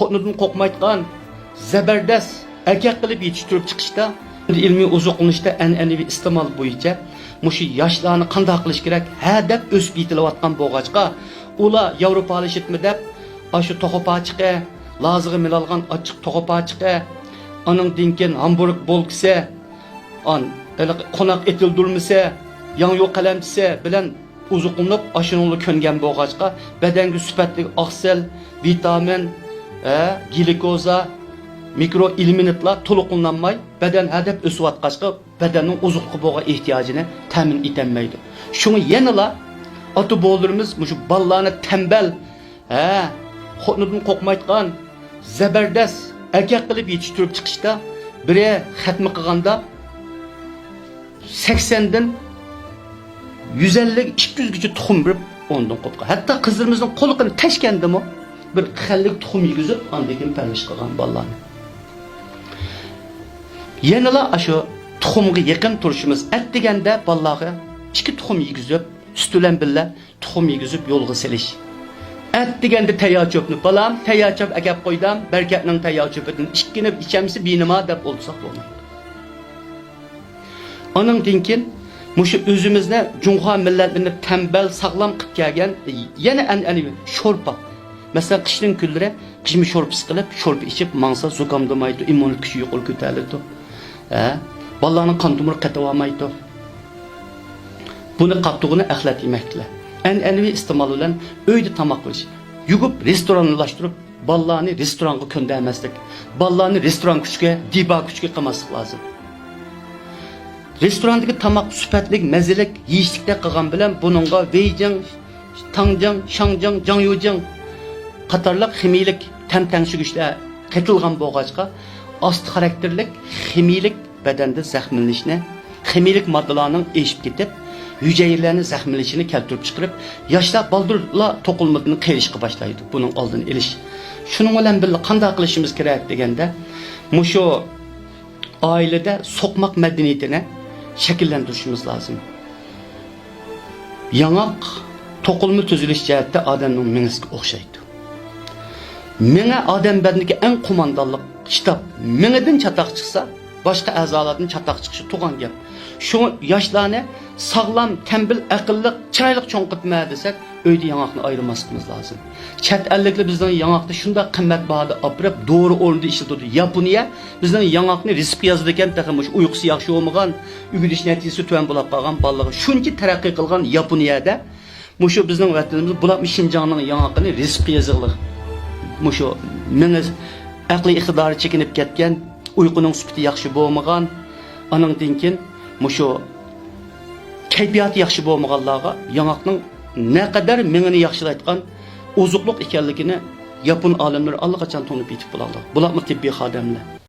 xo'nidan qo'rqmaydigan zabardast erkak qilib yetishtirib chiqishda, ilmiy oziqlanishda an'anaviy iste'mol bo'yicha mushu yoshlarni qanday qilish kerak ha deb o'sib yetilayotgan bo'lg'achqa, ular yevropalashibmi deb shu to'qopachiqi, lazığı milalgan açık to'qopachiqi, aningdan keyin hamburg bo'lkisi, qo'noq etildurmasa, yangi qalamchisi bilan uzuqlanib ashuningni ko'ngan bo'lg'achqa, badanga sifatli oqsil, vitamin, glikoza, mikroelementlar to'liqlanmay, badan hadab o'siyotqachqa, badanning uzuqqa bo'lgan ehtiyojini ta'min etolmaydi. Shuni yanala ota bo'ldirimiz mushu bolalarni tembel, xo'nidan qo'rqmaydigan zabardast erkak qilib yetishtirib chiqishda, biri xatmi qilganda 80 dan 150 200 gacha tuxum berib ondan qo'pqa. Hatto qizlarimizning qo'liqini tashgandimi bir xallik tuxum yegizib, ondan keyin parvarish qilgan bolalarni. Yanala shu tuxumga yaqin turishimiz deganda bolalarga 2 tuxum yegizib, süt bilan birga tuxum yegizib yo'lga selish. Deganda tayyor cho'pni balam, tayyor cho'p akab qo'ydam, barkatning tayyor cho'pidan ikkinib ichamsi binima deb olsak bo'lmaydi. Ondan keyin mushu o'zimizni Junxo millatini tembel sog'lom qilib kelgan yana an'anaviy sho'rpa. Masalan, qishning kunlari qishmi sho'rpasi qilib, sho'rpa ichib mangsa zukamdamaydi, immunitet kuchi yuqori ko'tariladi. Bolalarning qon tomiri qatib olmaydi. Buni qaptug'ini axlat yemaklar. An'anaviy iste'mol bilan uyda tamoq qilish, yugub restoranlashtirib, bolalarni restoranga ko'ndirmaslik, bolalarni restoran kuchga, diba kuchga qilmaslik lozim. Restorandagi tamoq sifatlik, mazalik, yeyishlikda qilgan bilan buningga Beijing, Tangjang, Shangjang, Jangyujing qatorliq ximiylik tam-tangshigishlar qatilgan bo'lg'achqa, osti xarakterlik ximiylik badanda zaxmlanishni, ximiylik moddalarning eshib ketib, hücrelerini zaxmlanishini keltirib chiqarib, yoshlar baldurlar to'qilmasini qilishga boshlaydi. Buning oldini olish. Shuning bilan birga qanday qilishimiz kerak deganda, mushu oilada so'qmoq madaniyatini shakllantirishimiz lozim. Yanaq to'qilma tuzilish jihatda odamning mingasiga o'xshaydi. Menga odam badaniga eng qo'mondonlik shtab, mengadan chataq chiqsa, boshqa a'zolardan chataq chiqishi tug'an gap. Şu yoshlarni sog'lom, tambil, aqlli, chiroyli cho'nqitma desak, uyda yanaqni ayirmasligimiz lozim. Chet elliklar bizning yanaqni shunday qimmat bahada olib, doğru o'rinda ishlatadi. Yaponiya bizning yanaqni risq yozdi ekan, taxmish uyqusi yaxshi bo'lmagan, ugilish natijasi tuvan bo'lib qolgan bolalar shuncha taraqqiy qilgan Yaponiyada mushu bizning vatanimiz bulab Şinjanning yanaqini risq yozig'liq. Mushu mengiz aqliy iqtidori chekinib ketgan, uyquning sifati yaxshi bo'lmagan, aningdan keyin mushu kayfiyati yaxshi bo'lmaganlarga yanaqning naqadar mengini yaxshilayotgan ozuqliq ekanligini Yapon olimlari allaqachon to'nib yetib bo'ladi. Bularmi tibbiy xodimlar.